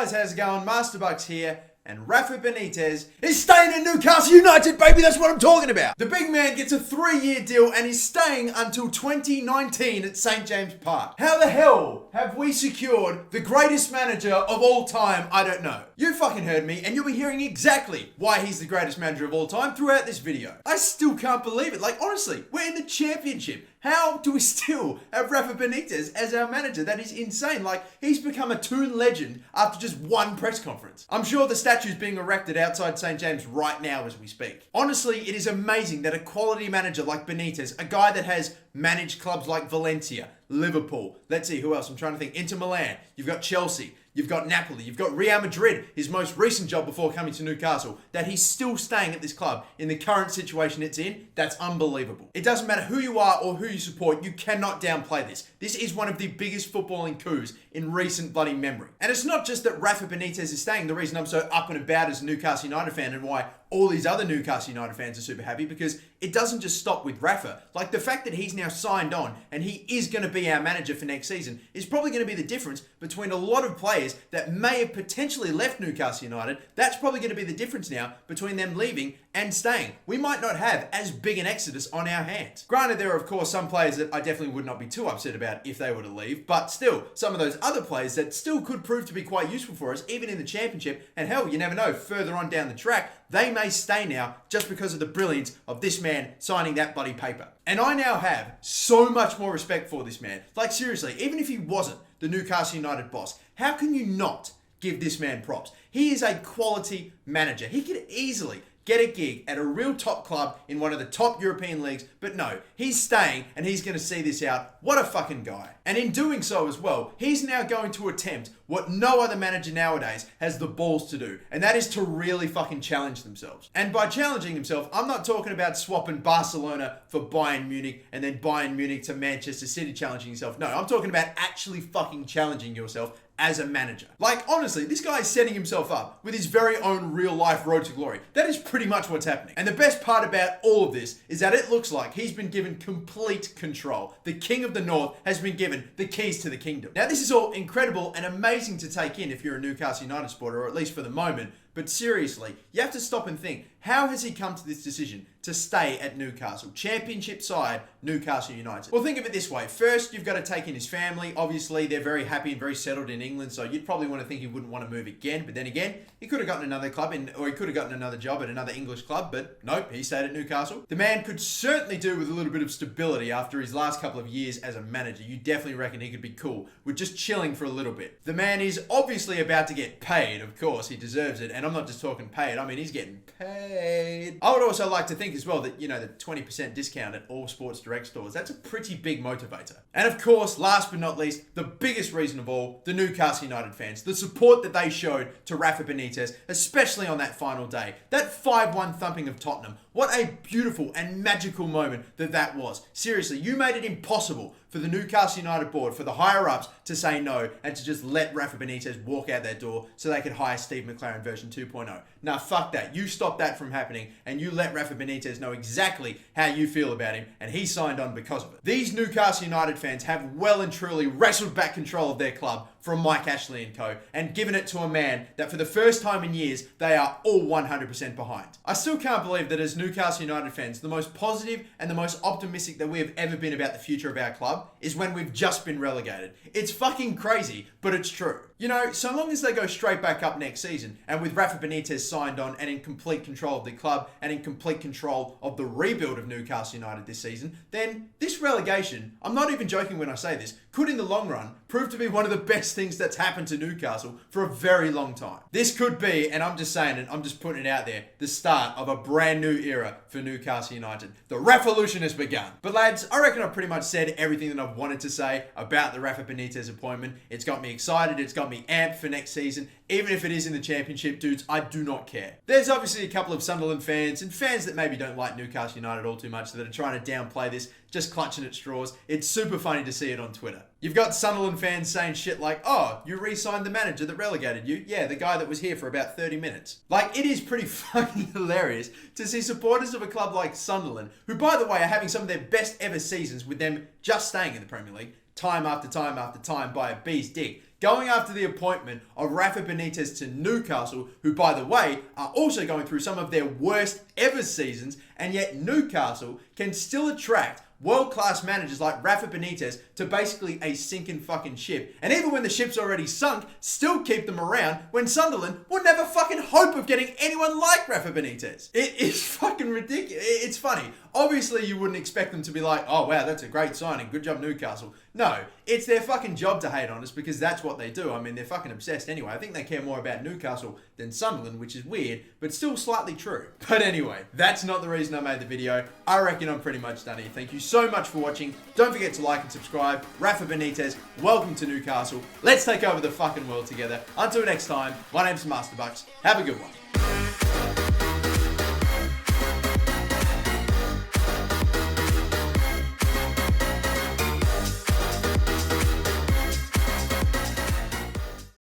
guys, how's it going? MasterBucks here, and Rafa Benitez is staying at Newcastle United, baby, that's what I'm talking about. The big man gets a 3-year deal and is staying until 2019 at St. James Park. How the hell have we secured the greatest manager of all time? I don't know. You fucking heard me, and you'll be hearing exactly why he's the greatest manager of all time throughout this video. I still can't believe it. Like, honestly, we're in the championship. How do we still have Rafa Benitez as our manager? That is insane. Like, he's become a toon legend after just one press conference. I'm sure the statue's being erected outside St. James right now as we speak. Honestly, it is amazing that a quality manager like Benitez, a guy that has managed clubs like Valencia, Liverpool, let's see, who else? I'm trying to think. Inter Milan, you've got Chelsea, you've got Napoli, you've got Real Madrid, his most recent job before coming to Newcastle, that he's still staying at this club in the current situation it's in. That's unbelievable. It doesn't matter who you are or who you support, you cannot downplay this. This is one of the biggest footballing coups in recent bloody memory. And it's not just that Rafa Benitez is staying, the reason I'm so up and about as a Newcastle United fan and why all these other Newcastle United fans are super happy, because it doesn't just stop with Rafa. Like, the fact that he's now signed on and he is going to be our manager for next season is probably going to be the difference between a lot of players that may have potentially left Newcastle United. That's probably going to be the difference now between them leaving and staying. We might not have as big an exodus on our hands. Granted, there are of course some players that I definitely would not be too upset about if they were to leave, but still, some of those other players that still could prove to be quite useful for us, even in the championship, and hell, you never know, further on down the track, they may stay now just because of the brilliance of this man signing that bloody paper. And I now have so much more respect for this man. Like, seriously, even if he wasn't the Newcastle United boss, how can you not give this man props? He is a quality manager. He could easily get a gig at a real top club in one of the top European leagues, but no, he's staying and he's going to see this out. What a fucking guy. And in doing so as well, he's now going to attempt what no other manager nowadays has the balls to do, and that is to really fucking challenge themselves. And by challenging himself, I'm not talking about swapping Barcelona for Bayern Munich and then Bayern Munich to Manchester City challenging yourself. No, I'm talking about actually fucking challenging yourself as a manager. Like, honestly, this guy is setting himself up with his very own real life road to glory. That is pretty much what's happening. And the best part about all of this is that it looks like he's been given complete control. The King of the North has been given the keys to the kingdom. Now, this is all incredible and amazing to take in if you're a Newcastle United supporter, or at least for the moment. But seriously, you have to stop and think, how has he come to this decision to stay at Newcastle? Championship side, Newcastle United. Well, think of it this way. First, you've got to take in his family. Obviously, they're very happy and very settled in England, so you'd probably want to think he wouldn't want to move again. But then again, he could have gotten another club, or he could have gotten another job at another English club, but nope, he stayed at Newcastle. The man could certainly do with a little bit of stability after his last couple of years as a manager. You definitely reckon he could be cool with just chilling for a little bit. The man is obviously about to get paid, of course, he deserves it, and I'm not just talking paid, I mean he's getting paid. I would also like to think as well that, you know, the 20% discount at all Sports Direct stores, that's a pretty big motivator. And of course, last but not least, the biggest reason of all, the Newcastle United fans, the support that they showed to Rafa Benitez, especially on that final day. That 5-1 thumping of Tottenham, what a beautiful and magical moment that was. Seriously, you made it impossible for the Newcastle United board, for the higher-ups to say no and to just let Rafa Benitez walk out their door so they could hire Steve McLaren version 2.0. Nah, fuck that. You stopped that from happening and you let Rafa Benitez know exactly how you feel about him, and he signed on because of it. These Newcastle United fans have well and truly wrestled back control of their club from Mike Ashley and co, and given it to a man that for the first time in years, they are all 100% behind. I still can't believe that as Newcastle United fans, the most positive and the most optimistic that we have ever been about the future of our club is when we've just been relegated. It's fucking crazy, but it's true. You know, so long as they go straight back up next season, and with Rafa Benitez signed on and in complete control of the club and in complete control of the rebuild of Newcastle United this season, then this relegation, I'm not even joking when I say this, could in the long run prove to be one of the best things that's happened to Newcastle for a very long time. This could be, and I'm just saying it, I'm just putting it out there, the start of a brand new era for Newcastle United. The revolution has begun. But lads, I reckon I've pretty much said everything that I've wanted to say about the Rafa Benitez appointment. It's got me excited, it's got me amped for next season. Even if it is in the championship, dudes, I do not care. There's obviously a couple of Sunderland fans and fans that maybe don't like Newcastle United all too much that are trying to downplay this, just clutching at straws. It's super funny to see it on Twitter. You've got Sunderland fans saying shit like, oh, you re-signed the manager that relegated you? Yeah, the guy that was here for about 30 minutes. Like, it is pretty fucking hilarious to see supporters of a club like Sunderland, who by the way are having some of their best ever seasons with them just staying in the Premier League, time after time after time by a bee's dick, going after the appointment of Rafa Benitez to Newcastle, who, by the way, are also going through some of their worst ever seasons, and yet Newcastle can still attract world-class managers like Rafa Benitez to basically a sinking fucking ship. And even when the ship's already sunk, still keep them around when Sunderland would never fucking hope of getting anyone like Rafa Benitez. It is fucking ridiculous. It's funny. Obviously, you wouldn't expect them to be like, oh wow, that's a great signing. Good job, Newcastle. No, it's their fucking job to hate on us because that's what they do. I mean, they're fucking obsessed anyway. I think they care more about Newcastle than Sunderland, which is weird, but still slightly true. But anyway, that's not the reason I made the video. I reckon I'm pretty much done here. Thank you so much for watching. Don't forget to like and subscribe. Rafa Benitez, welcome to Newcastle. Let's take over the fucking world together. Until next time, my name's MasterBucks. Have a good one.